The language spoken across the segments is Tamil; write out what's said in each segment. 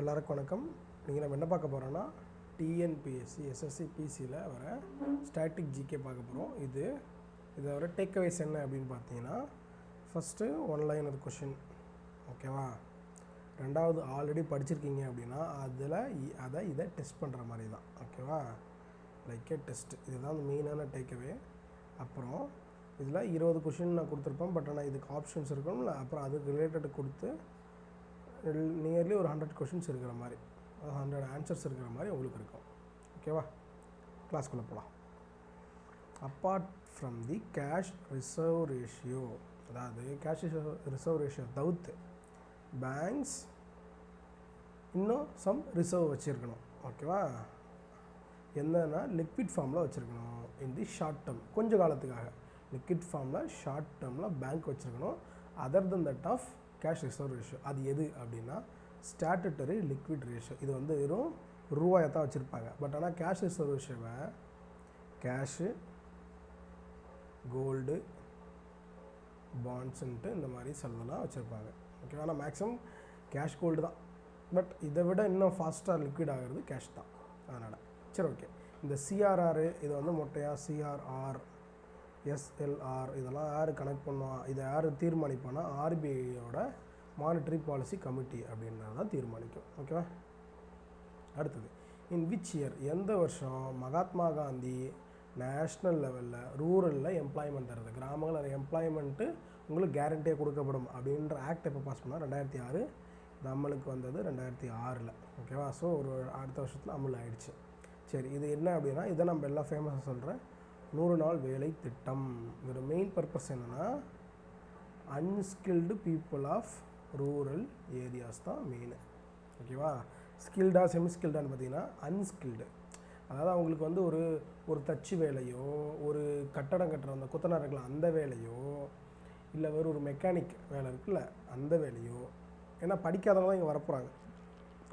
எல்லாருக்கும் வணக்கம். நீங்கள் நம்ம என்ன பார்க்க போகிறோன்னா டிஎன்பிஎஸ்சி எஸ்எஸ்சி பிசியில் வர ஸ்டாட்டிக் ஜிகே பார்க்க போகிறோம். இதை வர டேக்அவேஸ் என்ன அப்படின்னு பார்த்தீங்கன்னா, ஃபஸ்ட்டு ஒன் லைன் அது கொஷின், ஓகேவா. ரெண்டாவது ஆல்ரெடி படிச்சிருக்கீங்க அப்படின்னா இதை டெஸ்ட் பண்ணுற மாதிரி தான், ஓகேவா. லைக் ஏ டெஸ்ட், இதுதான் மெயினான டேக்அவே. அப்புறம் இதில் 20 கொஷின் நான் கொடுத்துருப்பேன், பட் ஆனால் இதுக்கு ஆப்ஷன்ஸ் இருக்கும்ல, அப்புறம் அதுக்கு ரிலேட்டட் கொடுத்து நியர்லி ஒரு 100 கொஷின்ஸ் இருக்கிற மாதிரி, 100 ஆன்சர்ஸ் இருக்கிற மாதிரி உங்களுக்கு இருக்கும், ஓகேவா. கிளாஸ்க்குள்ளே போகலாம். Apart from the cash reserve ratio, அதாவது கேஷ் ரிசர்வ் ரேஷியோ தவிர்த்து பேங்க்ஸ் இன்னும் சம் ரிசர்வ் வச்சுருக்கணும், ஓகேவா. என்னன்னா லிக்விட் ஃபார்மில் வச்சுருக்கணும். இன் தி ஷார்ட் டேர்ம், கொஞ்சம் காலத்துக்காக லிக்விட் ஃபார்மில் ஷார்ட் டேர்மில் பேங்க் வச்சுருக்கணும். Other then that of cash reserve ratio. அது எது அப்படின்னா ஸ்டாட்டுட்டரி லிக்விட் ரேஷியோ. இது வந்து வெறும் ரூபாயை தான் வச்சுருப்பாங்க. பட் ஆனால் கேஷ் ரிசர்வ் ரேஷியோவை கேஷு, கோல்டு, பாண்ட்ஸுன்ட்டு இந்த மாதிரி சிலதெல்லாம் வச்சுருப்பாங்க, ஓகேவா. ஆனால் மேக்ஸிமம் கேஷ் கோல்டு தான், பட் இதை விட இன்னும் ஃபாஸ்ட்டாக லிக்விட் ஆகிறது கேஷ் தான். அதனால் சரி, ஓகே. இந்த சிஆர்ஆர் இது வந்து மொட்டையாக சிஆர்ஆர், எஸ்எல்ஆர் இதெல்லாம் யார் கனெக்ட் பண்ணுவா, இதை யார் தீர்மானிப்பானா ஆர்பிஐயோட மானிட்டரி பாலிசி கமிட்டி அப்படின்றது தான் தீர்மானிக்கும், ஓகேவா. அடுத்தது, இன் விச் இயர், எந்த வருஷம் மகாத்மா காந்தி நேஷ்னல் லெவலில் ரூரலில் எம்ப்ளாய்மெண்ட் தருது, கிராமங்களில் எம்ப்ளாய்மெண்ட்டு உங்களுக்கு கேரண்டியாக கொடுக்கப்படும் அப்படின்ற ஆக்ட் எப்போ பாஸ் பண்ணால் 2006. நம்மளுக்கு வந்தது 2006, ஓகேவா. ஸோ ஒரு அடுத்த வருஷத்தில் அமல் ஆகிடுச்சு. சரி, இது என்ன அப்படின்னா, இதை நம்ம எல்லாம் ஃபேமஸாக சொல்கிறேன் 100 நாள் வேலை திட்டம். இதோட மெயின் பர்பஸ் என்னென்னா unskilled people of rural areas தான் மெயின், ஓகேவா. ஸ்கில்டா செமிஸ்கில்டான்னு பார்த்தீங்கன்னா அன்ஸ்கில்டு, அதாவது அவங்களுக்கு வந்து ஒரு தச்சு வேலையோ, ஒரு கட்டடம் கட்டுற அந்த கொத்தனார் இருக்கலாம் அந்த வேலையோ, இல்லை ஒரு மெக்கானிக் வேலை இருக்குல்ல அந்த வேலையோ, ஏன்னா படிக்காதவங்க தான் இங்கே வரப்போகிறாங்க,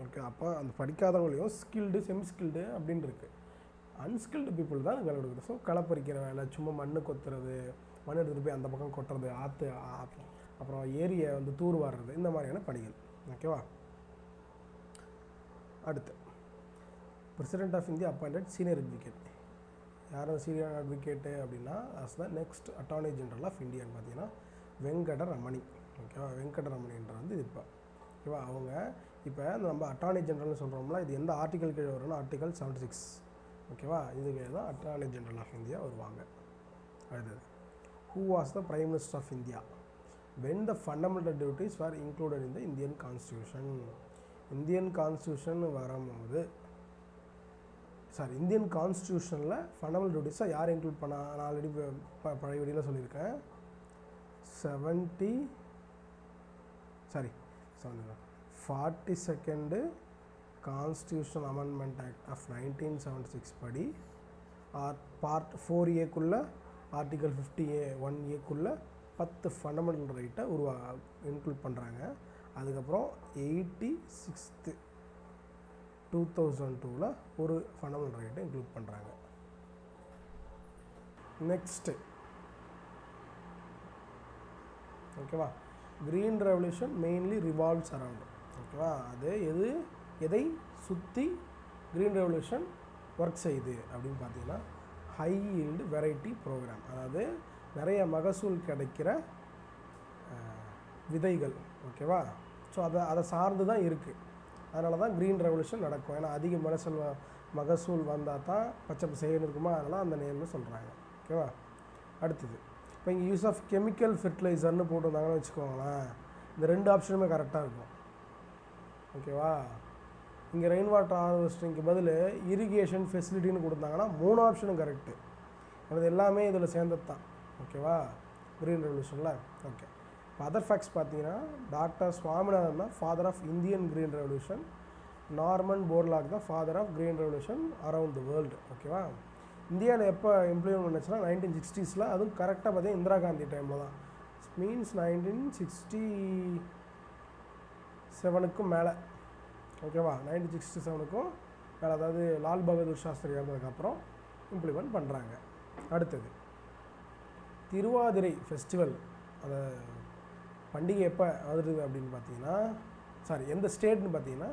ஓகே. அப்போ அந்த படிக்காதவங்களையும் ஸ்கில்டு செமிஸ்கில்டு அப்படின்னு இருக்குது. அன்ஸ்கில்டு பீப்புள் தான் வேலை கொடுக்குறது. ஸோ களப்பறிக்கிற வேலை, சும்மா மண் கொத்துறது, மண் எடுத்துகிட்டு போய் அந்த பக்கம் கொட்டுறது, அப்புறம் ஏரியை வந்து தூர் வாடுறது, இந்த மாதிரியான பணிகள், ஓகேவா. அடுத்து, president of India appointed senior advocate. யார் அந்த சீனியர் அட்வொகேட்டு அப்படின்னா as the next attorney general of இந்தியான்னு பார்த்தீங்கன்னா வெங்கடரமணி, ஓகேவா. வெங்கடரமணின்ற வந்து இப்போ, ஓகேவா. அவங்க இப்போ நம்ம அட்டார்னி ஜெனரல்னு சொல்கிறோம்ல, இது எந்த ஆர்டிக்கல் கீழே வரும்னா ஆர்டிகல் 76, ஓகேவா. இதுக்கு தான் அட்டார்னி ஜெனரல் ஆஃப் இந்தியா வருவாங்க. அடுத்தது, who was the prime minister of India when the fundamental duties are included in the Indian constitution. Indian constitution வரும்போது, இந்தியன் கான்ஸ்டியூஷனில் ஃபண்டமெண்டல் டியூட்டிஸாக யார் இன்க்ளூட் பண்ணா, நான் ஆல்ரெடி பழைய வீடியோவில் சொல்லியிருக்கேன். 42nd constitution amendment act of 1976 படி part 4A article 50A 1A 10 fundamental ரைட்டை இன்க்ளூட் பண்ணுறாங்க. அதுக்கப்புறம் 86th 2002 ஒரு ஃபண்டமெண்டல் ரைட்டை இன்க்ளூட் பண்ணுறாங்க. நெக்ஸ்ட்டு, ஓகேவா, green revolution mainly revolves around, ஓகேவா. அது எதை சுற்றி க்ரீன் ரெவல்யூஷன் ஒர்க் செய்யுது அப்படின்னு பார்த்தீங்கன்னா ஹை ஈல்டு வெரைட்டி ப்ரோக்ராம், அதாவது நிறைய மகசூல் கிடைக்கிற விதைகள், ஓகேவா. ஸோ அதை சார்ந்து தான் இருக்குது. அதனால தான் க்ரீன் ரெவல்யூஷன் நடக்கும். ஏன்னா அதிக மகசூல் வந்தால் தான் பச்சை பசேல்னு இருக்குமா, அதனால் அந்த நேம்னு சொல்கிறாங்க, ஓகேவா. அடுத்தது, இப்போ இங்கே யூஸ் ஆஃப் கெமிக்கல் ஃபெர்டிலைசர்னு போட்டிருந்தாங்கன்னு வச்சுக்கோங்களேன், இந்த 2 ஆப்ஷனுமே கரெக்டாக இருக்கும், ஓகேவா. இங்கே ரெயின் வாட்டர் ஹார்வெஸ்டிங்க்கு பதில் இரிகேஷன் ஃபெசிலிட்டின்னு கொடுத்தாங்கன்னா 3 ஆப்ஷனும் கரெக்டு. அது எல்லாமே இதில் சேர்ந்தது தான், ஓகேவா, க்ரீன் ரெவல்யூஷனில், ஓகே. இப்போ அதர் ஃபேக்ட்ஸ் பார்த்தீங்கன்னா டாக்டர் சுவாமிநாதன் தான் father of Indian green revolution, Norman Borlaug தான் father of green revolution around the world, ஓகேவா. இந்தியாவில் எப்போ இம்ப்ளிமெண்ட் பண்ணுச்சுன்னா 1960s, அதுவும் கரெக்டாக பார்த்தீங்கன்னா இந்திரா காந்தி டைமில் தான். மீன்ஸ் 1967க்கும் மேலே, ஓகேவா. 1967க்கும் மேலே, அதாவது லால் பகதூர் சாஸ்திரி இறந்ததுக்கப்புறம் இம்ப்ளிமெண்ட் பண்ணுறாங்க. அடுத்தது, திருவாதிரை ஃபெஸ்டிவல், அதை பண்டிகை எப்போ வருது அப்படின்னு பார்த்தீங்கன்னா, எந்த ஸ்டேட்னு பார்த்தீங்கன்னா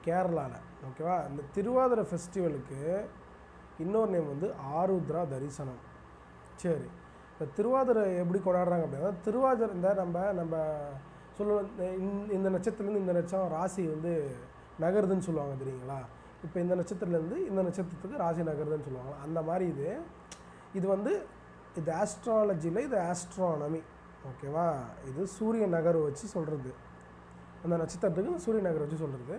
கேரளாவில். ஓகேவா, இந்த திருவாதிரை ஃபெஸ்டிவலுக்கு இன்னொரு நேம் வந்து ஆருத்ரா தரிசனம். சரி, இப்போ திருவாதிரை எப்படி கொண்டாடுறாங்க அப்படின்னா, திருவாதிரை இந்த நம்ம சொல்லுவோம், இந்த நட்சத்திரத்துலேருந்து இந்த நட்சத்திரம் ராசி வந்து நகருதுன்னு சொல்லுவாங்க தெரியுங்களா. இப்போ இந்த நட்சத்திரத்துலேருந்து இந்த நட்சத்திரத்துக்கு ராசி நகருதுன்னு சொல்லுவாங்க. அந்த மாதிரி இது வந்து இது ஆஸ்ட்ராலஜியில் இது ஆஸ்ட்ரானமி. ஓகேவா, இது சூரிய நகர் வச்சு சொல்கிறது. அந்த நட்சத்திரத்துக்கு சூரிய நகர் வச்சு சொல்கிறது.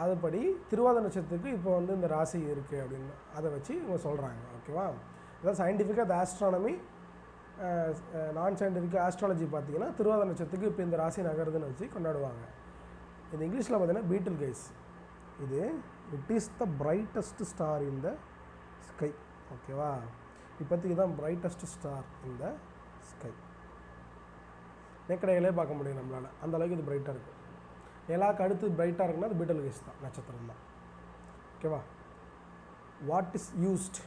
அதுபடி திருவாதிரை நட்சத்திரத்துக்கு இப்போ வந்து இந்த ராசி இருக்குது அப்படின்னு அதை வச்சு இவங்க சொல்கிறாங்க. ஓகேவா, அதாவது சயின்டிஃபிக்காக அது ஆஸ்ட்ரானமி. நான் சயின்டிஃபிக்காக ஆஸ்ட்ராலஜி பார்த்தீங்கன்னா திருவாதிரை நட்சத்திரத்துக்கு இப்போ இந்த ராசி நகருதுன்னு வச்சு கொண்டாடுவாங்க. இது இங்கிலீஷில் பார்த்தீங்கன்னா பீட்டில் கைஸ். இது it is the brightest star in the sky. ஓகேவா, இப்போதைக்கு தான் brightest star in the sky. நேக்கடையிலே பார்க்க முடியும் நம்மளால், அந்த அளவுக்கு இது பிரைட்டாக இருக்குது. எல்லாருக்கு அடுத்து பிரைட்டாக இருக்குன்னா அது பீட்டில் கைஸ் தான், நட்சத்திரம் தான். ஓகேவா, what is used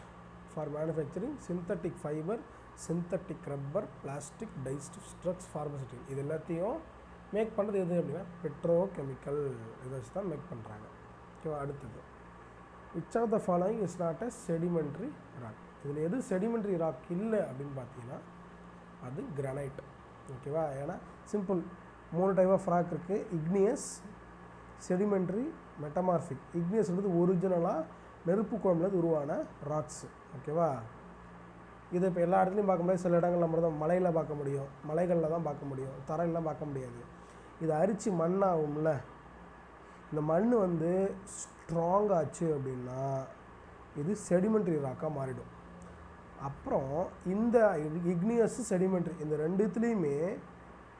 for manufacturing synthetic fibre, synthetic rubber, plastic, dyes drugs, pharmaceutic. இது எல்லாத்தையும் மேக் பண்ணுறது எது அப்படின்னா பெட்ரோ கெமிக்கல், இதை வச்சு தான் மேக் பண்ணுறாங்க. ஓகேவா, அடுத்தது which of the following is not a sedimentary rock. இதில் எது செடிமெண்ட்ரி ராக் இல்லை அப்படின்னு பார்த்தீங்கன்னா அது கிரானைட். ஓகேவா, ஏன்னா சிம்பிள் 3 டைப் ஆஃப் ராக் இருக்குது. Igneous, sedimentary, metamorphic. இக்னியஸ்ன்றது ஒரிஜினலாக நெருப்பு குழம்புலேருந்து உருவான ராக்ஸு. ஓகேவா, இது இப்போ எல்லா இடத்துலையும் பார்க்க முடியாது. சில இடங்களில் மட்டும் தான் மலையில் பார்க்க முடியும், மலைகளில் தான் பார்க்க முடியும், தரையிலாம் பார்க்க முடியாது. இது அரிச்சு மண்ணாகும்ல, இந்த மண் வந்து ஸ்ட்ராங்காச்சு அப்படின்னா இது செடிமெண்ட்ரி ராக்காக மாறிடும். அப்புறம் இந்த இக்னியஸ், செடிமெண்ட்ரி இந்த ரெண்டுத்துலேயுமே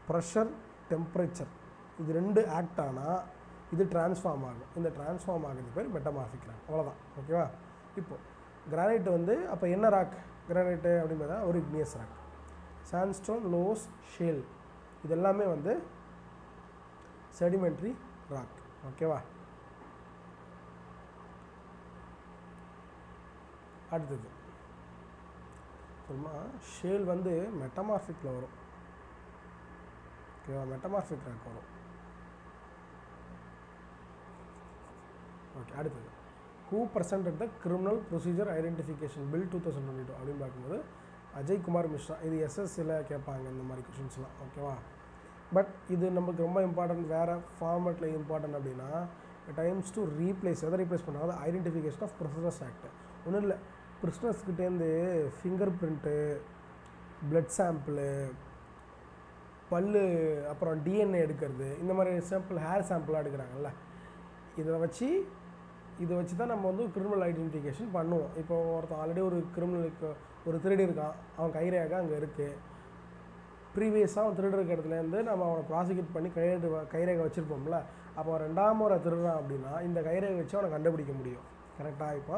ப்ரெஷர், டெம்பரேச்சர் இது 2 ஆக்ட் ஆனால் இது டிரான்ஸ்ஃபார்ம் ஆகும். இந்த டிரான்ஸ்ஃபார்ம் ஆகிறது பேர் மெட்டமார்ஃபிக் ராக். அவ்வளோதான். ஓகேவா, இப்போது கிரானைட் வந்து அப்போ என்ன ராக் கிரானைட்டு அப்படின்னு பார்த்தா ஒரு igneous rock. Sandstone, loess, shale இது எல்லாமே வந்து செடிமெண்ட்ரி ராக். ஓகேவா, அடுத்தது சொல்லுமா ஷேல் வந்து மெட்டமார்ஃபிக்கில் வரும். ஓகேவா, மெட்டமார்ஃபிக் ராக் வரும். ஓகே, அடுத்தது who presented the criminal procedure identification bill 2022 அப்படின்னு பார்க்கும்போது அஜய்குமார் மிஸ்ரா. இது எஸ்எஸ்சியில் கேட்பாங்க இந்த மாதிரி கொஷின்ஸ்லாம். ஓகேவா, பட் இது நமக்கு ரொம்ப இம்பார்ட்டன்ட். வேறு ஃபார்மேட்டில் இம்பார்ட்டன்ட் அப்படின்னா டைம்ஸ் டு ரீப்ளேஸ். எதை ரீப்ளேஸ் பண்ணுறாங்க, ஐடென்டிஃபிகேஷன் ஆஃப் ப்ரிசனர்ஸ் ஆக்ட். ஒன்றும் இல்லை, ப்ரிசனர்ஸ்கிட்டேருந்து ஃபிங்கர் பிரிண்ட்டு, பிளட் சாம்பிளு, பல், அப்புறம் டிஎன்ஏ எடுக்கிறது, இந்த மாதிரி சாம்பிள், ஹேர் சாம்பிளாக எடுக்கிறாங்கல்ல, இதை வச்சு தான் நம்ம வந்து கிரிமினல் ஐடென்டிஃபிகேஷன் பண்ணுவோம். இப்போ ஒருத்தன் ஆல்ரெடி ஒரு கிரிமினலுக்கு ஒரு திருடி இருக்கான், அவன் கைரேகை அங்கே இருக்குது. ப்ரீவியஸாக அவன் திருடு இருக்க இடத்துலேருந்து நம்ம அவனை ப்ராசிக்யூட் பண்ணி கைரேகை வச்சுருப்போம்ல, அப்போ 2ஆம் முறை திருடுறான் அப்படின்னா இந்த கைரேகை வச்சு அவனை கண்டுபிடிக்க முடியும். கரெக்டாக, இப்போ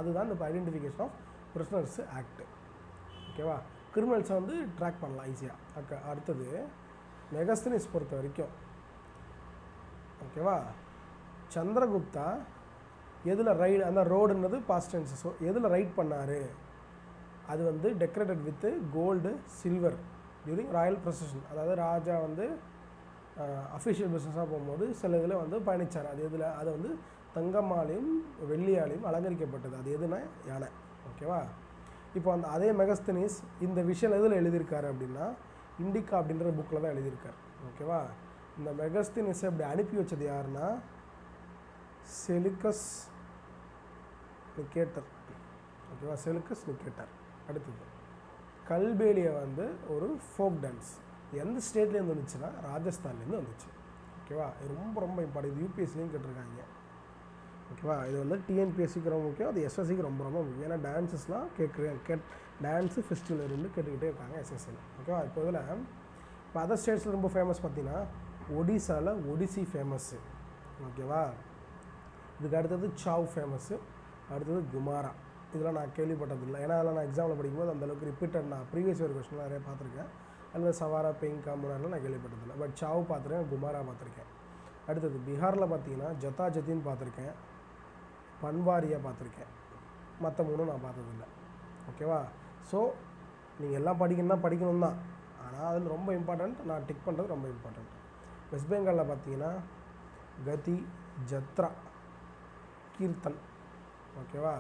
அதுதான் இந்த ஐடென்டிஃபிகேஷன் ஆஃப் பிரிசனர்ஸ் ஆக்ட். ஓகேவா, கிரிமினல்ஸை வந்து ட்ராக் பண்ணலாம் ஈஸியாக. அடுத்தது மெகஸ்தனிஸ் பொறுத்த வரைக்கும் ஓகேவா, சந்திரகுப்தா எதில் ரைடு, அந்த ரோடுன்றது பாஸ்ட் டென்ஸ், ஸோ எதில் ரைட் பண்ணார், அது வந்து decorated with gold, silver during royal procession. அதாவது ராஜா வந்து அஃபிஷியல் பிஸ்னஸாக போகும்போது சில இதில் வந்து பயணித்தார். அது எதில், அது வந்து தங்கமாலையும் வெள்ளியாலையும் அலங்கரிக்கப்பட்டது. அது எதுனா யானை. ஓகேவா, இப்போ அதே மெகஸ்தனிஸ் இந்த விஷயம் எதில் எழுதியிருக்காரு அப்படின்னா இண்டிகா அப்படின்ற புக்கில் தான் எழுதியிருக்கார். ஓகேவா, இந்த மெகஸ்தனிஸை இப்படி அனுப்பி வச்சது யாருன்னா செலுக்கஸ் நிக்கேட்டர். ஓகேவா, செலுக்கஸ் நிக்கேட்டர். அடுத்தது கல்பேலியா வந்து ஒரு ஃபோக் டான்ஸ். எந்த ஸ்டேட்லேருந்து வந்துச்சுன்னா ராஜஸ்தான்லேருந்து வந்துச்சு. ஓகேவா, இது ரொம்ப ரொம்ப இம்பார்ட்டன்ட். இது யூபிஎஸ்சிலையும் கேட்டிருக்காங்க. ஓகேவா, இது வந்து டிஎன்பிஎஸ்சிக்கு ரொம்ப முக்கியம், அது எஸ்எஸ்சிக்கு ரொம்ப ரொம்ப முக்கியம். ஏன்னா டான்ஸஸ்லாம் டான்ஸு ஃபெஸ்டிவல் இருந்து கேட்டுக்கிட்டே இருக்காங்க எஸ்எஸ்சியில். ஓகேவா, இப்போ இதில் இப்போ அதர் ஸ்டேட்ஸில் ரொம்ப ஃபேமஸ் பார்த்தீங்கன்னா ஒடிசாவில் ஒடிசி ஃபேமஸ்ஸு. ஓகேவா, இதுக்கு அடுத்தது சாவ் ஃபேமஸ்ஸு, அடுத்தது குமாரா. இதெல்லாம் நான் கேள்விப்பட்டதில்லை, ஏன்னா அதெல்லாம் நான் எக்ஸாமில் படிக்கும்போது அந்தளவுக்கு ரிப்பீட்டட் நான் ப்ரீவியஸ் இயர் கொஸ்டின்லாம் நிறைய பார்த்துருக்கேன். அதில் சவாரா, பெயிங்கா, முனார்லாம் நான் கேள்விப்பட்டதில்லை. பட் சாவ் பார்த்துருக்கேன், குமாரா பார்த்துருக்கேன். அடுத்தது பீகாரில் பார்த்தீங்கன்னா ஜத்தா ஜத்தின்னு பார்த்துருக்கேன், பன்வாரியாக பார்த்துருக்கேன். மற்ற 3 நான் பார்த்ததில்லை. ஓகேவா, ஸோ நீங்கள் எல்லாம் படிக்கணும் தான், ஆனால் அதில் ரொம்ப இம்பார்ட்டண்ட் நான் டிக் பண்ணுறது ரொம்ப இம்பார்ட்டண்ட். வெஸ்ட் பெங்காலில் பார்த்தீங்கன்னா கதி, ஜத்ரா, கீர்த்தன். ஓகேவா,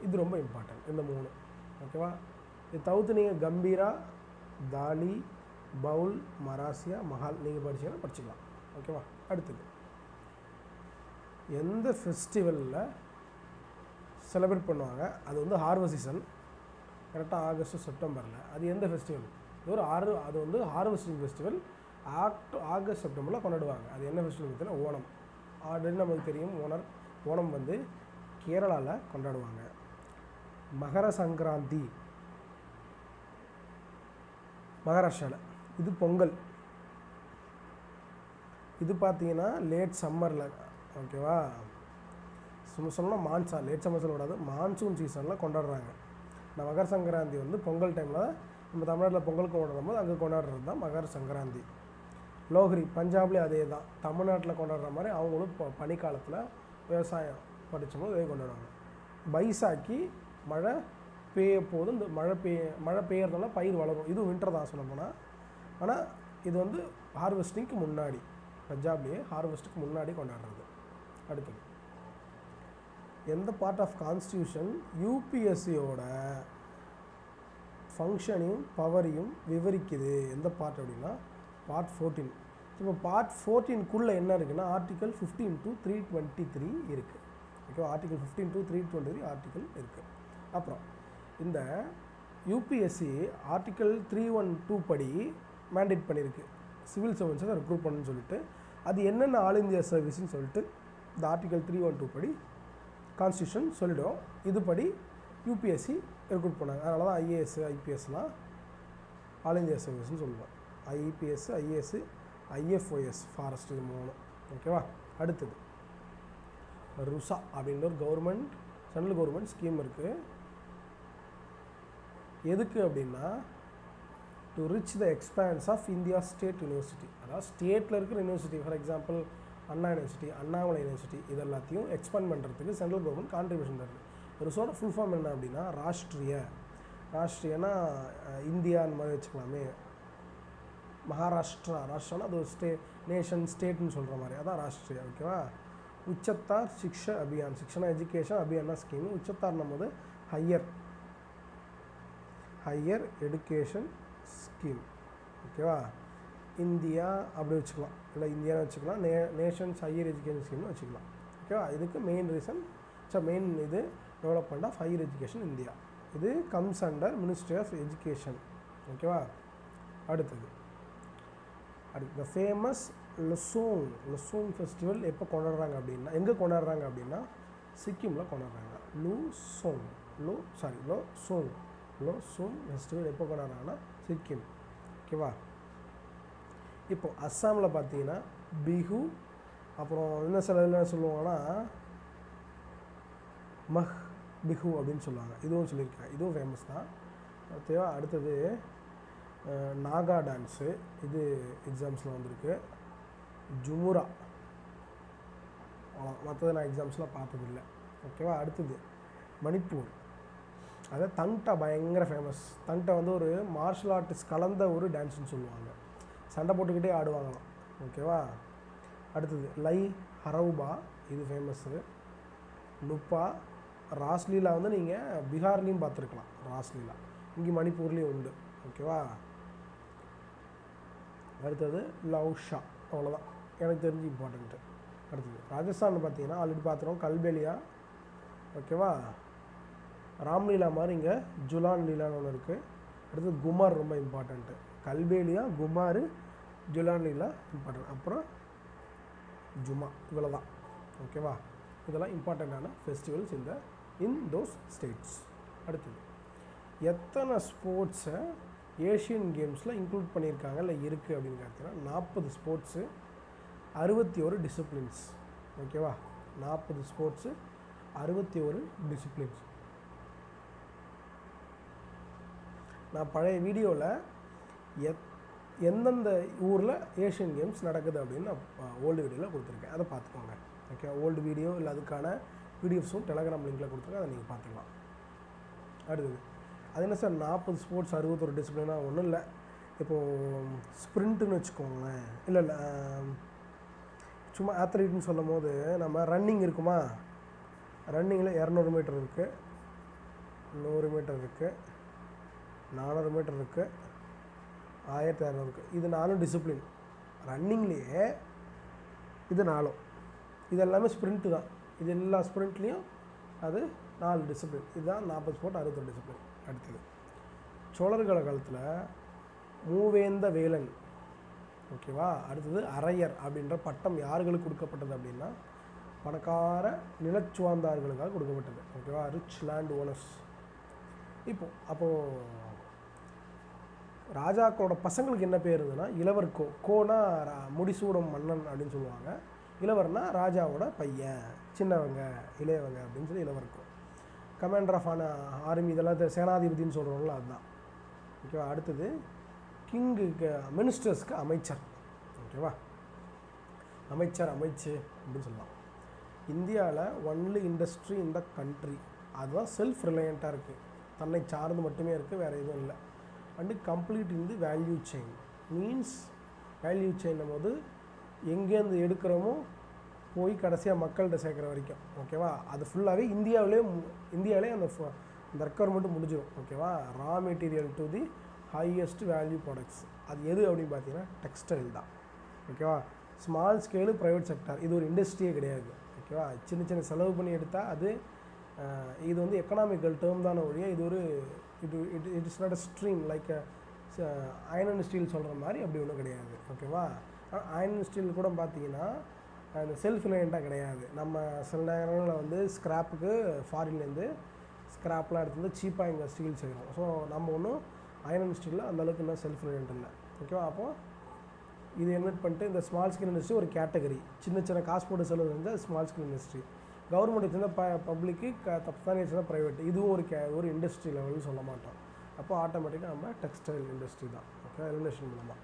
இது ரொம்ப இம்பார்ட்டன்ட் இந்த 3. ஓகேவா, இது தவிர்த்து நீங்கள் கம்பீரா, தாலி, பவுல், மராசியா, மஹால் நீங்கள் படிச்சீங்கன்னா படிச்சுக்கலாம். ஓகேவா, அடுத்தது எந்த ஃபெஸ்டிவலில் செலிப்ரேட் பண்ணுவாங்க, அது வந்து ஹார்வெஸ்ட் சீசன், கரெக்டாக ஆகஸ்ட் செப்டம்பரில். அது எந்த ஃபெஸ்டிவல்? அது வந்து ஹார்வெஸ்டிங் ஃபெஸ்டிவல். ஆகஸ்ட் செப்டம்பரில் கொண்டாடுவாங்க. அது என்ன ஃபெஸ்டிவல் பார்த்தீங்கன்னா ஓணம். ஆல்ரெடி நமக்கு தெரியும் ஓணம் வந்து கேரளாவில் கொண்டாடுவாங்க. மகர சங்கராந்தி மகாராஷ்டிராவில். இது பொங்கல். இது பார்த்தீங்கன்னா லேட் சம்மரில். ஓகேவா, சொன்னால் லேட் சம்மர் சொல்லக்கூடாது, மான்சூன் சீசனில் கொண்டாடுறாங்க. இந்த மகர சங்கராந்தி வந்து பொங்கல் டைமில் நம்ம தமிழ்நாட்டில் பொங்கலுக்கு கொண்டாடும் போது அங்கே கொண்டாடுறது தான் மகர சங்கராந்தி. லோஹ்ரி பஞ்சாப்லேயும் அதே தான். தமிழ்நாட்டில் கொண்டாடுற மாதிரி அவங்களும் பனிக்காலத்தில் விவசாயம் படித்தபோது இதே கொண்டாடுவாங்க. பைசாக்கி மழை பெய்ய போது இந்த மழை பெய்யறதுனால பயிர் வளரும். இதுவும் வின்டர் தான் சொல்ல போனால். ஆனால் இது வந்து ஹார்வெஸ்டிங்க்கு முன்னாடி, பஞ்சாப்லேயே ஹார்வெஸ்ட்டுக்கு முன்னாடி கொண்டாடுறது. அடுத்தது எந்த பார்ட் ஆஃப் கான்ஸ்டியூஷன் யூபிஎஸ்சியோட ஃபங்க்ஷனையும் பவரையும் விவரிக்குது? எந்த பார்ட் அப்படின்னா பார்ட் 14. இப்போ பார்ட் 14க்குள்ளே என்ன இருக்குன்னா ஆர்டிகல் 15 to 323 இருக்குது. ஓகே, ஆர்டிகல் 15 to 323 ஆர்டிகல் இருக்குது. அப்புறம் இந்த யூபிஎஸ்சி ஆர்டிகல் 312 படி மேண்டேட் பண்ணியிருக்கு சிவில் சர்வன்ஸை ரெக்ரூட் பண்ணுன்னு சொல்லிட்டு. அது என்னென்ன ஆல் இந்தியா சர்வீஸ்ன்னு சொல்லிட்டு இந்த ஆர்டிகல் 312 படி கான்ஸ்டியூஷன் சொல்லிவிடும். இதுபடி யூபிஎஸ்சி ரெக்ரூட் பண்ணாங்க. அதனால தான் ஐஏஎஸ் ஐபிஎஸ்லாம் ஆல் இந்தியா சர்வீஸ்ன்னு சொல்லுவோம். ஐபிஎஸ் ஐஏஎஸ் ஐஎஃப்ஓஎஸ் ஃபாரஸ்ட், இது 3. ஓகேவா, அடுத்தது ருசா அப்படின்ற ஒரு சென்ட்ரல் கவர்மெண்ட் ஸ்கீம் இருக்குது. எதுக்கு அப்படின்னா to reach the expanse of India state university. அதாவது ஸ்டேட்டில் இருக்கிற university, for example Anna university, Annamalai university, இது எல்லாத்தையும் எக்ஸ்பேண்ட் பண்ணுறதுக்கு சென்ட்ரல் கவர்மெண்ட் கான்ட்ரிபியூஷன் தருது. ருசோட ஃபுல் ஃபார்ம் என்ன அப்படின்னா ராஷ்ட்ரியனா இந்தியான்னு மாதிரி வச்சுக்கலாமே. ராஷ்ட்ரானா அது ஒரு நேஷன் ஸ்டேட்னு சொல்கிற மாதிரி, அதான் ராஷ்ட்ரியா. ஓகேவா, உச்சத்தார் சிக்ஷா அபியான், சிக்ஷனா எஜுகேஷன், அபியானா ஸ்கீமு. உச்சத்தார்னும் போது ஹையர் எடுகேஷன் ஸ்கீம். ஓகேவா, இந்தியா அப்படி வச்சுக்கலாம், இல்லை இந்தியான்னு வச்சுக்கலாம். நேஷன்ஸ் ஹையர் எஜுகேஷன் ஸ்கீம்னு வச்சுக்கலாம். ஓகேவா, இதுக்கு மெயின் இது development of higher education India. இது comes under ministry of education. ஓகேவா, அடுத்தது த ஃபேமஸ் லொசோங் ஃபெஸ்டிவல் எப்போ கொண்டாடுறாங்க அப்படின்னா, எங்கே கொண்டாடுறாங்க அப்படின்னா சிக்கிமில் கொண்டாடுறாங்க. லோசோங் ஃபெஸ்டிவல் எப்போ கொண்டாடுறாங்கன்னா சிக்கிம். ஓகேவா, இப்போது அஸ்ஸாமில் பார்த்தீங்கன்னா பிஹு, அப்புறம் இன்னும் சில இதில் சொல்லுவாங்கன்னா பிஹு அப்படின்னு சொல்லுவாங்க. இதுவும் சொல்லியிருக்காங்க, இதுவும் ஃபேமஸ் தான். ஓகேவா, அடுத்தது நாகா டான்ஸு, இது எக்ஸாம்ஸில் வந்திருக்கு. ஜுமுரா, மற்றது நான் எக்ஸாம்ஸ்லாம் பார்த்ததில்லை. ஓகேவா, அடுத்தது மணிப்பூர், அதாவது தங்டா பயங்கர ஃபேமஸ். தங்டா வந்து ஒரு மார்ஷல் ஆர்டிஸ்ட் கலந்த ஒரு டான்ஸ்னு சொல்லுவாங்க. சண்டை போட்டுக்கிட்டே ஆடுவாங்களாம். ஓகேவா, அடுத்தது லை ஹரவுபா, இது ஃபேமஸ்ஸு. நுப்பா, ராஸ்லீலா வந்து நீங்கள் பீகார்லேயும் பார்த்துருக்கலாம். ராஸ்லீலா இங்கே மணிப்பூர்லேயும் உண்டு. ஓகேவா, அடுத்தது லவ்ஷா, அவ்வளோதான் எனக்கு தெரிஞ்சு இம்பார்ட்டண்ட்டு. அடுத்தது ராஜஸ்தான் பார்த்தீங்கன்னா ஆல்ரெடி பார்த்துருவோம், கல்பேலியா. ஓகேவா, ராம்லீலா மாதிரி இங்கே ஜுலான் லீலான்னு ஒன்று இருக்குது. அடுத்தது குமார் ரொம்ப இம்பார்ட்டண்ட்டு. கல்பேலியா, குமார், ஜுலான் லீலா இம்பார்ட்டன்ட். அப்புறம் ஜுமா, இவ்வளோ தான். ஓகேவா, இதெல்லாம் இம்பார்ட்டண்ட்டான ஃபெஸ்டிவல்ஸ் இன் தோஸ் ஸ்டேட்ஸ். அடுத்தது எத்தனை ஸ்போர்ட்ஸை ஏஷியன் கேம்ஸில் இன்க்ளூட் பண்ணியிருக்காங்க இல்லை இருக்குது அப்படின்னு பார்த்தீங்கன்னா 40 ஸ்போர்ட்ஸு, 61 டிசிப்ளின்ஸ். ஓகேவா, 40 ஸ்போர்ட்ஸு, 61 டிசிப்ளின்ஸ். நான் பழைய வீடியோவில் எந்தெந்த ஊரில் ஏஷியன் கேம்ஸ் நடக்குது அப்படின்னு நான் ஓல்டு வீடியோவில் கொடுத்துருக்கேன், அதை பார்த்துக்கோங்க. ஓகே, ஓல்டு வீடியோ இல்லை அதுக்கான பிடிஎஃப்ஸும் டெலகிராம் லிங்கில் கொடுத்துருக்கேன், அதை நீங்கள் பார்த்துக்கலாம். அடுத்தது அது என்ன சார் 40 ஸ்போர்ட்ஸ் 61 டிசிப்ளினா? ஒன்றும் இல்லை. இப்போது ஸ்ப்ரிண்ட்டுன்னு வச்சுக்கோங்களேன், இல்லை சும்மா ஆத்லீட்னு சொல்லும் போது நம்ம ரன்னிங் இருக்குமா, ரன்னிங்கில் 200 மீட்டர் இருக்குது, 100 மீட்டர் இருக்குது, 400 மீட்டர் இருக்குது, 1600 இருக்குது. இது 4 டிசிப்ளின். ரன்னிங்லேயே இது 4, இது எல்லாமே ஸ்ப்ரிண்ட்டு தான். இது எல்லா ஸ்ப்ரிண்ட்லேயும் அது 4 டிசிப்ளின். இதுதான் 40 ஸ்போர்ட் 61 டிசிப்ளின். அடுத்தது சோழர்கள் காலத்தில் மூவேந்த வேலன், ஓகேவா. அடுத்தது அரையர் அப்படின்ற பட்டம் யார்களுக்கு கொடுக்கப்பட்டது அப்படின்னா பணக்கார நிலச்சுவார்ந்தார்களுக்காக கொடுக்கப்பட்டது, ஓகேவா, ரிச் லேண்ட் ஓனர்ஸ். அப்போது ராஜாக்களோட பசங்களுக்கு என்ன பேர் இருந்ததுன்னா இளவர் கோனா முடிசூடும் மன்னன் அப்படின்னு சொல்லுவாங்க. இளவர்னா ராஜாவோட பையன், சின்னவங்க, இளையவங்க அப்படின்னு சொல்லி இளவர் கோ. கமாண்டர் ஆஃப் ஆர்மி, இதெல்லாம் சேனாதிபதினு சொல்கிறோம்ல, அதுதான், ஓகேவா. அடுத்தது கிங்குக்கு மினிஸ்டர்ஸ்க்கு அமைச்சர், ஓகேவா. அமைச்சர் அமைச்சு அப்படின்னு சொல்லலாம். இந்தியாவில் ஒன்லி இண்டஸ்ட்ரி இந்த கண்ட்ரி, அதுதான் செல்ஃப் ரிலையண்ட்டாக இருக்குது, தன்னை சார்ந்து மட்டுமே இருக்குது, வேறு எதுவும் இல்லை. And complete in the value chain. Means value செயின்னும் போது எங்கேருந்து எடுக்கிறோமோ போய் கடைசியாக மக்கள்கிட்ட சேர்க்குற வரைக்கும், ஓகேவா. அது ஃபுல்லாகவே இந்தியாவிலே அந்த ரெக்குவயர்மெண்ட்டு முடிஞ்சிடும், ஓகேவா. Raw material to the highest value products. அது எது அப்படின்னு பார்த்தீங்கன்னா டெக்ஸ்டைல் தான், ஓகேவா. ஸ்மால் ஸ்கேலு ப்ரைவேட் செக்டார், இது ஒரு இண்டஸ்ட்ரியே கிடையாது, ஓகேவா. சின்ன சின்ன செலவு பண்ணி எடுத்தால் அது இது வந்து எக்கனாமிக்கல் டேர்ம் தானே ஒழிய இது ஒரு it is not a stream like iron and Steeles சொல்கிற மாதிரி அப்படி ஒன்றும் கிடையாது, ஓகேவா. அயர்ன் அண்ட் ஸ்டீல் கூட பார்த்தீங்கன்னா அந்த செல்ஃப் ரிலையண்ட்டாக கிடையாது. நம்ம சில நேரங்களில் வந்து ஸ்க்ராப்புக்கு ஃபாரின்லேருந்து ஸ்க்ராப்லாம் எடுத்து வந்து சீப்பாக இங்கே ஸ்டீல் செய்கிறோம். ஸோ நம்ம ஒன்றும் அயர்ன் அண்ட் ஸ்டீலில் அந்தளவுக்கு இன்னும் செல்ஃப் ரிலையண்ட் இல்லை, ஓகேவா. அப்போது இது இன்வெர்ட் பண்ணிட்டு இந்த ஸ்மால் ஸ்கேல் இண்டஸ்ட்ரி ஒரு கேட்டகரி, சின்ன சின்ன காசு போட்டு செலவு செஞ்சால் ஸ்மால் ஸ்கேல் இண்டஸ்ட்ரி. கவர்மெண்ட் வச்சுருந்தா பப்ளிக்கு, தனியாக வச்சுருந்தா ப்ரைவேட். இதுவும் ஒரு இண்டஸ்ட்ரி லெவல்னு சொல்ல மாட்டோம். அப்போ ஆட்டோமேட்டிக்காக நம்ம டெக்ஸ்டைல் இண்டஸ்ட்ரி தான், ஓகே. எலிமினேஷன் மூலமாக.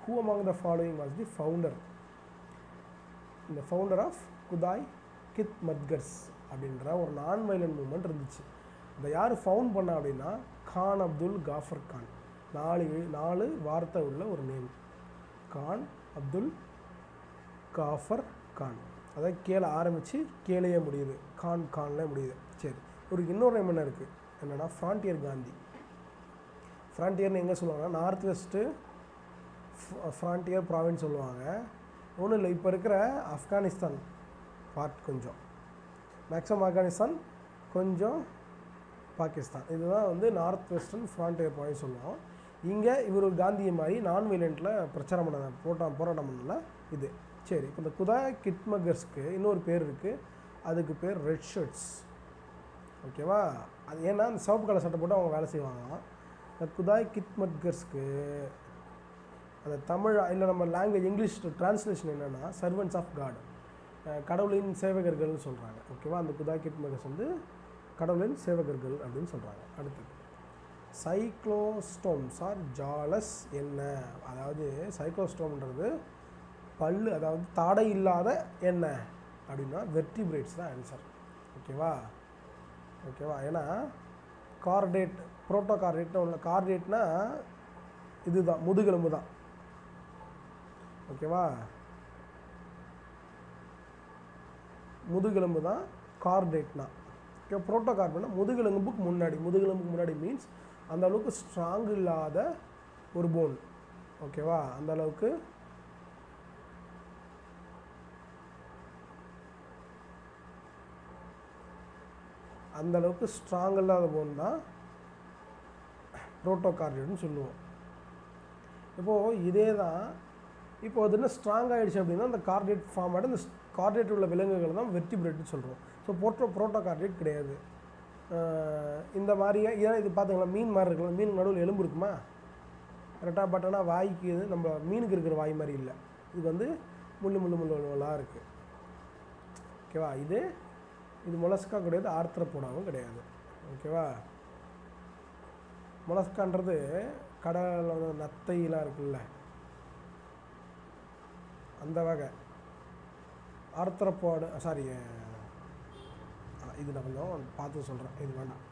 Who among the following was the founder? இந்த ஃபவுண்டர் ஆஃப் குதாய் கித் மத்கர்ஸ் அப்படின்ற ஒரு நான் வைலண்ட் மூவ்மெண்ட் இருந்துச்சு. இதை யார் ஃபவுண்ட் பண்ணா அப்படின்னா கான் அப்துல் காஃபர் கான். 4 வார்த்தை உள்ள ஒரு நேம், கான் அப்துல் காஃபர் கான். அதாவது கேள ஆரம்பித்து கேளையே முடியுது, கான்லேயே முடியுது. சரி, இன்னொரு நேம் என்ன இருக்குது, என்னென்னா ஃப்ரான்டியர் காந்தி. ஃப்ரான்டியர்னு எங்கே சொல்லுவாங்கன்னா நார்த் வெஸ்ட்டு ஃப்ரான்டியர் ப்ராவின்ஸ் சொல்லுவாங்க. ஒன்றும் இல்லை, இப்போ இருக்கிற ஆப்கானிஸ்தான் பார்ட் கொஞ்சம், மேக்ஸிமம் ஆப்கானிஸ்தான் கொஞ்சம் பாகிஸ்தான், இதுதான் வந்து நார்த் வெஸ்டர்ன் ஃப்ரான்டியர் ப்ராவின்ஸ் சொல்லுவோம். இங்கே இவர் காந்தியை மாதிரி நான் வைலண்ட்டில் பிரச்சாரம் போராட்டம் பண்ணல இது. சரி, இப்போ இந்த குதாய் கிட்மகர்ஸ்க்கு இன்னொரு பேர் இருக்குது, அதுக்கு பேர் ரெட் ஷர்ட்ஸ், ஓகேவா. அது ஏன்னா அந்த சிவப்பு கலர் சட்டை போட்டு அவங்க வேலை செய்வாங்க. இந்த குதாய் கிட்மகர்ஸ்க்கு அந்த தமிழ் இல்லை நம்ம லாங்குவேஜ் இங்கிலீஷ் ட்ரான்ஸ்லேஷன் என்னென்னா சர்வன்ட்ஸ் ஆஃப் காட், கடவுளின் சேவகர்கள்னு சொல்கிறாங்க, ஓகேவா. அந்த குதாய் கிட்மகர்ஸ் வந்து கடவுளின் சேவகர்கள் அப்படின்னு சொல்கிறாங்க. அடுத்தது சைக்ளோஸ்டோம்ஸ் ஆர் ஜாலஸ் என்ன, அதாவது சைக்ளோஸ்டோம்ன்றது பல்லு, அதாவது தாடை இல்லாத என்ன அப்படின்னா வெர்டிபிரேட்ஸ் தான் ஆன்சர், ஓகேவா. ஏன்னா கார்டேட் புரோட்டோ கார்டேட்னு உள்ள கார்டேட்னா இதுதான் முதுகெலும்பு தான், ஓகேவா. முதுகெலும்பு தான் கார்டேட்னா, ஓகே. புரோட்டோ கார்டேட்னா முதுகெலும்புக்கு முன்னாடி மீன்ஸ் அந்த அளவுக்கு ஸ்ட்ராங் இல்லாத ஒரு போன், ஓகேவா. அந்த அளவுக்கு ஸ்ட்ராங் இல்லாத போன் தான் புரோட்டோகார்டியட்னு சொல்லுவோம். இப்போது இதே தான், இப்போ அது என்ன ஸ்ட்ராங் ஆகிடுச்சு அப்படின்னா அந்த கார்டேட் ஃபார்ம் ஆகிட்டு அந்த கார்டேட் உள்ள விலங்குகள் தான் வெர்டிபிரேட்னு சொல்கிறோம். ஸோ புரோட்டோகார்டேட் கிடையாது. இந்த மாதிரியே ஏன்னா இது பார்த்துங்களா மீன் மாதிரி இருக்கலாம், மீனுக்கு நடுவில் எலும்பு இருக்குமா, கரெக்டாக. பட் ஆனால் வாய்க்கு இது நம்ம மீனுக்கு இருக்கிற வாய் மாதிரி இல்லை, இது வந்து முள்ளாக இருக்குது, ஓகேவா. இது மொலஸ்கா கிடையாது, ஆர்த்ரோபோடாவும் கிடையாது, ஓகேவா. மொலஸ்கான்றது கடலில் நத்தையெலாம் இருக்குல்ல அந்த வகை. ஆர்த்ரோபோடு இது நான் கொஞ்சம் பார்த்து சொல்கிறேன், இது வேண்டாம்,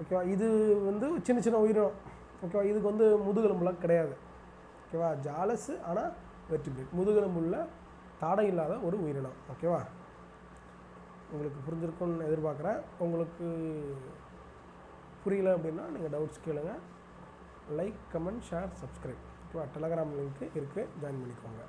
ஓகேவா. இது வந்து சின்ன சின்ன உயிரினம், ஓகேவா. இதுக்கு வந்து முதுகெலும்புலாம் கிடையாது, ஓகேவா. ஜாலஸு ஆனால் வெர்டிபிரேட், முதுகெலும்புள்ள தாடை இல்லாத ஒரு உயிரினம். ஓகேவா? உங்களுக்கு புரிஞ்சிருக்கும்னு எதிர்பார்க்குறேன். உங்களுக்கு புரியல அப்படின்னா நீங்கள் டவுட்ஸ் கேளுங்க. Like, comment, share, subscribe. ஓகேவா? டெலகிராம் லிங்க்கு இருக்குது, ஜாயின் பண்ணிக்கோங்க.